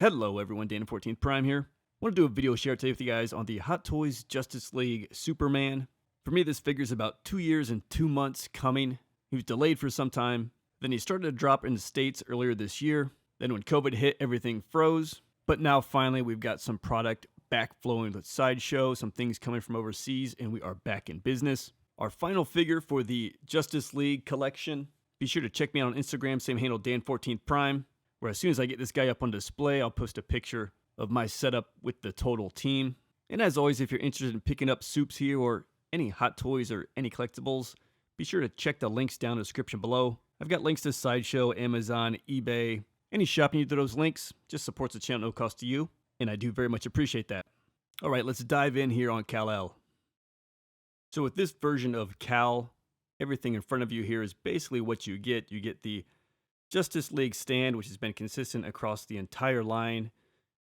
Hello everyone, Dana 14th Prime here. I want to do a video share today with you guys on the Hot Toys Justice League Superman. For me, this figure's about 2 years and 2 months coming. He was delayed for some time. Then he started to drop in the States earlier this year. Then when COVID hit, everything froze. But now finally we've got some product back flowing with Sideshow, some things coming from overseas, and we are back in business. Our final figure for the Justice League collection. Be sure to check me out on Instagram, same handle, Dan14th Prime. Where as soon as I get this guy up on display, I'll post a picture of my setup with the total team. And as always, if you're interested in picking up soups here or any Hot Toys or any collectibles, be sure to check the links down in the description below. I've got links to Sideshow, Amazon, eBay. Any shopping you do those links just supports the channel, no cost to you, and I do very much appreciate that. All right, let's dive in here on Kal-El. So with this version of Kal, everything in front of you here is basically what you get. You get the Justice League stand, which has been consistent across the entire line.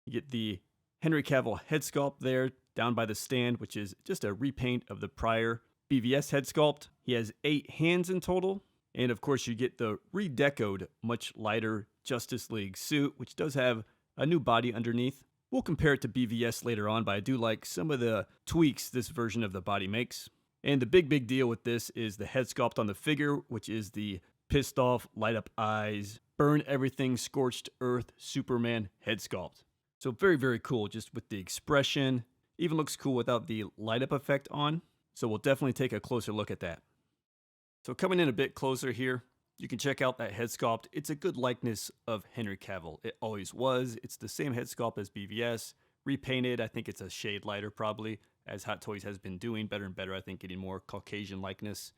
You get the Henry Cavil head sculpt there down by the stand, which is just a repaint of the prior BvS head sculpt. He has 8 hands in total. And of course, you get the redecoed, much lighter Justice League suit, which does have a new body underneath. We'll compare it to BvS later on, but I do like some of the tweaks this version of the body makes. And the big deal with this is the head sculpt on the figure, which is the pissed off, light up eyes, burn everything, scorched earth, Superman head sculpt. So very cool just with the expression. Even looks cool without the light up effect on. So we'll definitely take a closer look at that. So coming in a bit closer here, you can check out that head sculpt. It's a good likeness of Henry Cavil. It always was. It's the same head sculpt as BvS. Repainted, I think it's a shade lighter probably, as Hot Toys has been doing better and better, I think, getting more Caucasian likeness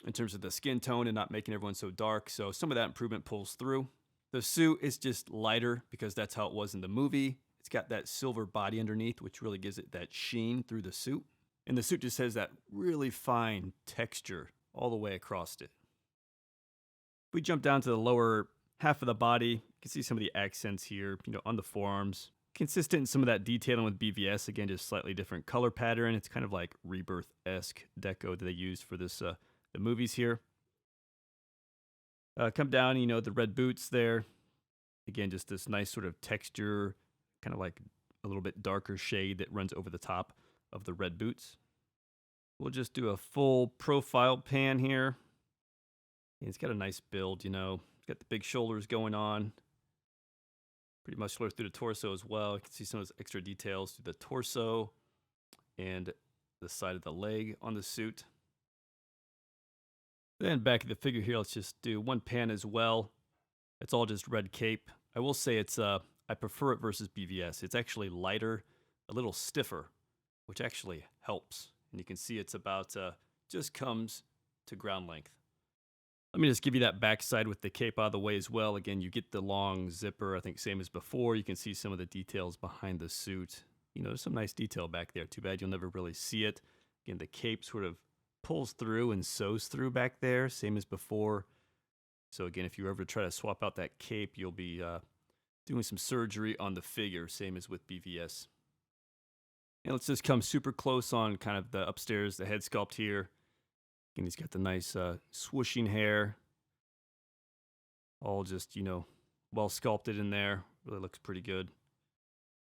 in terms of the skin tone and not making everyone so dark. So some of that improvement pulls through. The suit is just lighter because that's how it was in the movie. It's got that silver body underneath, which really gives it that sheen through the suit. And the suit just has that really fine texture all the way across it. If we jump down to the lower half of the body, you can see some of the accents here, on the forearms. Consistent in some of that detailing with BvS. Again, just slightly different color pattern. It's kind of like Rebirth-esque deco that they used for this the movies here. Come down, the red boots there. Again, just this nice sort of texture, kind of like a little bit darker shade that runs over the top of the red boots. We'll just do a full profile pan here. And it's got a nice build, It's got the big shoulders going on. Pretty muscular through the torso as well. You can see some of those extra details through the torso and the side of the leg on the suit. Then back at the figure here, let's just do one pan as well. It's all just red cape. I will say it's I prefer it versus BvS. It's actually lighter, a little stiffer, which actually helps. And you can see it's about just comes to ground length. Let me just give you that backside with the cape out of the way as well. Again, you get the long zipper, I think same as before. You can see some of the details behind the suit. There's some nice detail back there. Too bad you'll never really see it. Again, the cape sort of pulls through and sews through back there, same as before. So again, if you ever try to swap out that cape, you'll be doing some surgery on the figure, same as with BvS. And let's just come super close on kind of the upstairs, the head sculpt here. Again, he's got the nice swooshing hair. All just, well sculpted in there. Really looks pretty good.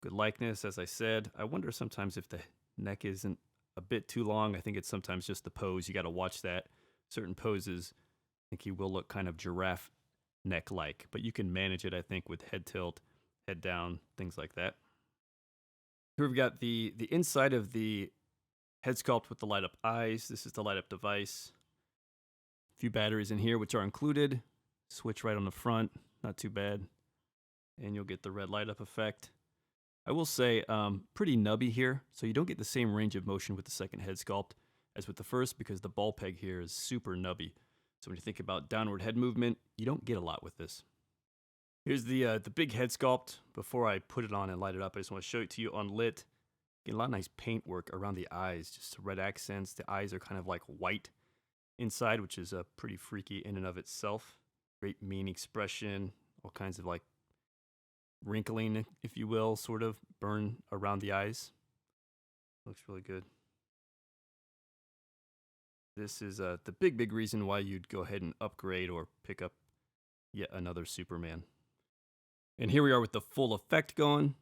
Good likeness, as I said. I wonder sometimes if the neck isn't a bit too long. I think it's sometimes just the pose. You got to watch that. Certain poses, I think he will look kind of giraffe neck-like, but you can manage it, I think, with head tilt, head down, things like that. Here we've got the inside of the head sculpt with the light up eyes. This is the light up device. A few batteries in here, which are included. Switch right on the front, not too bad. And you'll get the red light up effect. I will say, pretty nubby here, so you don't get the same range of motion with the second head sculpt as with the first because the ball peg here is super nubby. So when you think about downward head movement, you don't get a lot with this. Here's the big head sculpt. Before I put it on and light it up, I just want to show it to you unlit. Get a lot of nice paint work around the eyes, just red accents. The eyes are kind of like white inside, which is pretty freaky in and of itself. Great mean expression, all kinds of like wrinkling, if you will, sort of burn around the eyes. Looks really good. This is the big reason why you'd go ahead and upgrade or pick up yet another Superman. And here we are with the full effect going.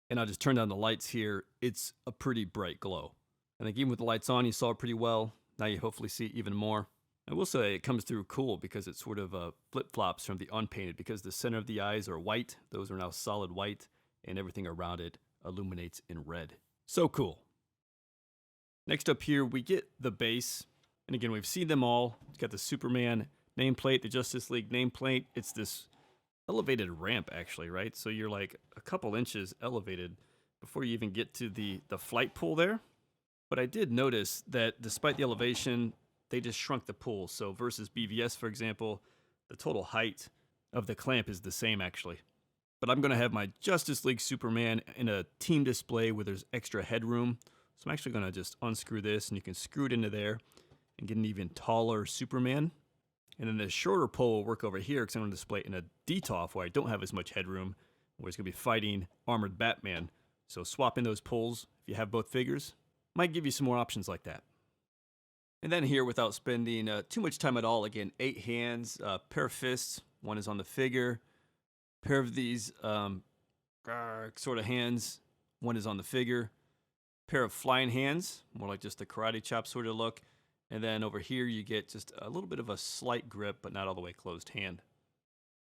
And I'll just turn down the lights here. It's a pretty bright glow. I think even with the lights on, you saw it pretty well. Now you hopefully see it even more. I will say it comes through cool because it sort of flip-flops from the unpainted, because the center of the eyes are white. Those are now solid white, and everything around it illuminates in red. So cool. Next up here, we get the base. And again, we've seen them all. It's got the Superman nameplate, the Justice League nameplate. It's this elevated ramp, actually, right? So you're like a couple inches elevated before you even get to the flight pool there. But I did notice that despite the elevation, they just shrunk the pool. So versus BvS, for example, the total height of the clamp is the same, actually. But I'm going to have my Justice League Superman in a team display where there's extra headroom. So I'm actually going to just unscrew this, and you can screw it into there and get an even taller Superman. And then the shorter pole will work over here because I'm going to display it in a DTOF where I don't have as much headroom, where it's going to be fighting armored Batman. So swapping those poles, if you have both figures, might give you some more options like that. And then here, without spending too much time at all, again, 8 hands, pair of fists. One is on the figure. Pair of these sort of hands. One is on the figure. Pair of flying hands, more like just a karate chop sort of look. And then over here, you get just a little bit of a slight grip, but not all the way closed hand.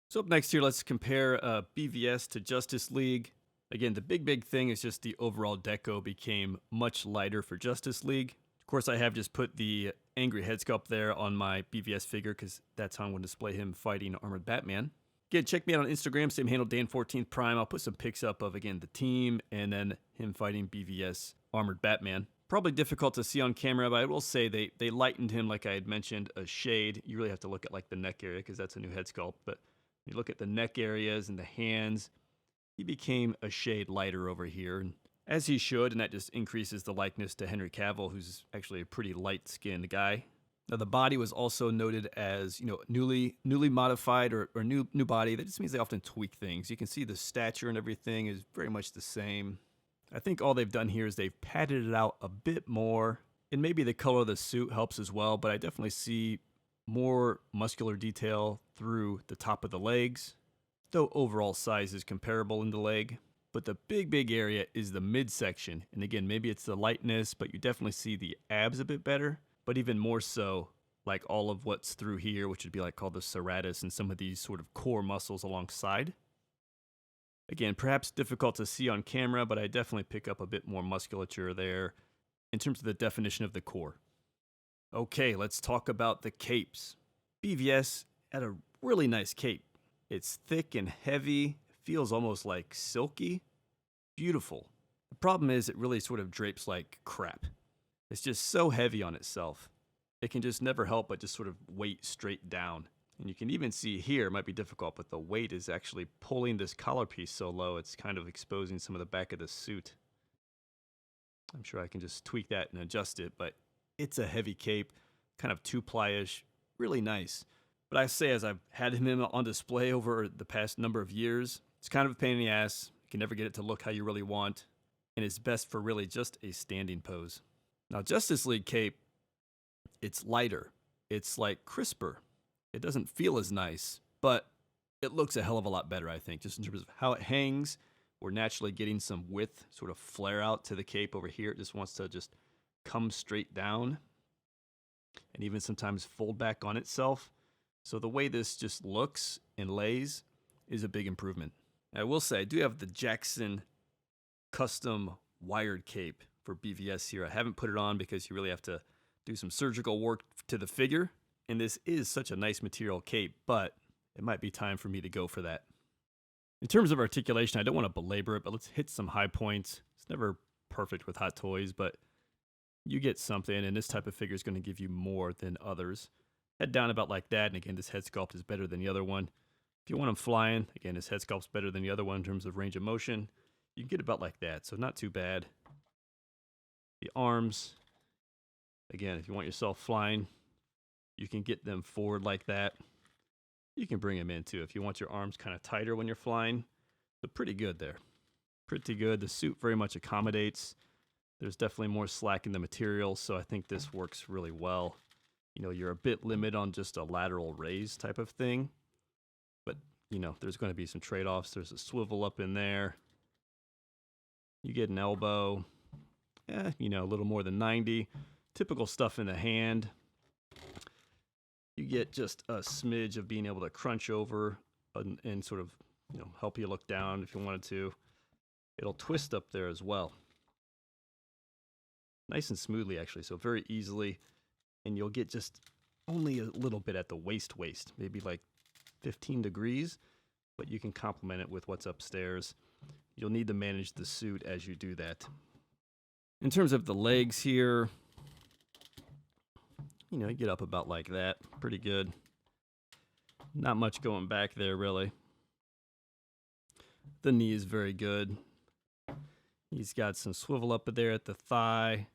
So up next here, let's compare BvS to Justice League. Again, the big thing is just the overall deco became much lighter for Justice League. Of course, I have just put the angry head sculpt there on my BvS figure because that's how I'm going to display him fighting armored Batman. Again, check me out on Instagram, same handle, Dan14 Prime. I'll put some pics up of, again, the team and then him fighting BvS armored Batman. Probably difficult to see on camera, but I will say they lightened him, like I had mentioned, a shade. You really have to look at like the neck area because that's a new head sculpt. But you look at the neck areas and the hands, he became a shade lighter over here, and as he should, and that just increases the likeness to Henry Cavil, who's actually a pretty light-skinned guy. Now, the body was also noted as, newly modified or new body. That just means they often tweak things. You can see the stature and everything is very much the same. I think all they've done here is they've padded it out a bit more, and maybe the color of the suit helps as well, but I definitely see more muscular detail through the top of the legs, though overall size is comparable in the leg. But the big area is the midsection. And again, maybe it's the lightness, but you definitely see the abs a bit better. But even more so, like all of what's through here, which would be like called the serratus and some of these sort of core muscles alongside. Again, perhaps difficult to see on camera, but I definitely pick up a bit more musculature there in terms of the definition of the core. Okay, let's talk about the capes. BvS had a really nice cape. It's thick and heavy, feels almost like silky. Beautiful. The problem is it really sort of drapes like crap. It's just so heavy on itself. It can just never help but just sort of weight straight down. And you can even see here, it might be difficult, but the weight is actually pulling this collar piece so low, it's kind of exposing some of the back of the suit. I'm sure I can just tweak that and adjust it, but it's a heavy cape, kind of 2-ply-ish, really nice. But I say, as I've had him on display over the past number of years, it's kind of a pain in the ass. You can never get it to look how you really want, and it's best for really just a standing pose. Now, Justice League cape, it's lighter. It's like crisper. It doesn't feel as nice, but it looks a hell of a lot better, I think, just in terms of how it hangs. We're naturally getting some width, sort of flare out to the cape over here. It just wants to just come straight down and even sometimes fold back on itself. So the way this just looks and lays is a big improvement. I will say I do have the Jackson custom wired cape for BvS here. I haven't put it on because you really have to do some surgical work to the figure. And this is such a nice material cape, but it might be time for me to go for that. In terms of articulation, I don't want to belabor it, but let's hit some high points. It's never perfect with Hot Toys, but you get something, and this type of figure is going to give you more than others. Head down about like that, and again, this head sculpt is better than the other one. If you want him flying, again, his head sculpt's better than the other one in terms of range of motion. You can get about like that, so not too bad. The arms, again, if you want yourself flying, you can get them forward like that. You can bring them in too if you want your arms kind of tighter when you're flying. So pretty good there. Pretty good. The suit very much accommodates. There's definitely more slack in the material, so I think this works really well. You're a bit limited on just a lateral raise type of thing, but you know, there's going to be some trade-offs. There's a swivel up in there. You get an elbow, you know, a little more than 90. Typical stuff in the hand. You get just a smidge of being able to crunch over and sort of, you know, help you look down if you wanted to. It'll twist up there as well. Nice and smoothly, actually, so very easily. And you'll get just only a little bit at the waist, maybe like 15 degrees, but you can complement it with what's upstairs. You'll need to manage the suit as you do that. In terms of the legs here, you know, you get up about like that. Pretty good. Not much going back there, really. The knee is very good. He's got some swivel up there at the thigh.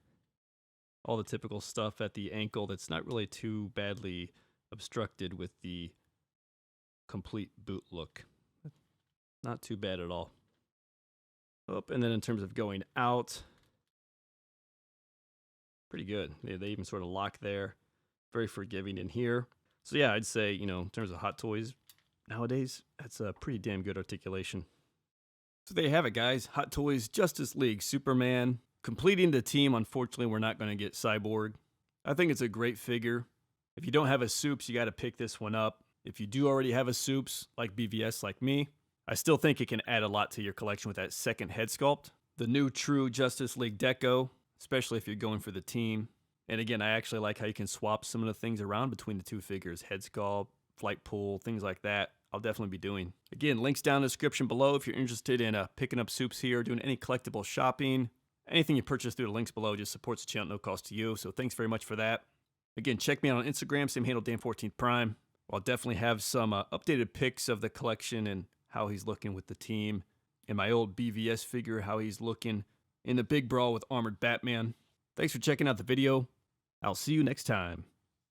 All the typical stuff at the ankle that's not really too badly obstructed with the complete boot look. Not too bad at all. Oh, and then in terms of going out, pretty good. They even sort of lock there. Very forgiving in here. So yeah, I'd say, you know, in terms of Hot Toys nowadays, that's a pretty damn good articulation. So there you have it, guys. Hot Toys Justice League Superman. Completing the team, unfortunately, we're not going to get Cyborg. I think it's a great figure. If you don't have a Supes, you got to pick this one up. If you do already have a Supes, like BvS, like me, I still think it can add a lot to your collection with that second head sculpt. The new true Justice League deco, especially if you're going for the team. And again, I actually like how you can swap some of the things around between the two figures. Head sculpt, flight pool, things like that. I'll definitely be doing. Again, links down in the description below if you're interested in picking up Supes here, doing any collectible shopping. Anything you purchase through the links below just supports the channel, no cost to you. So thanks very much for that. Again, check me out on Instagram, same handle, Dan14th Prime. I'll definitely have some updated pics of the collection and how he's looking with the team. And my old BvS figure, how he's looking in the big brawl with Armored Batman. Thanks for checking out the video. I'll see you next time.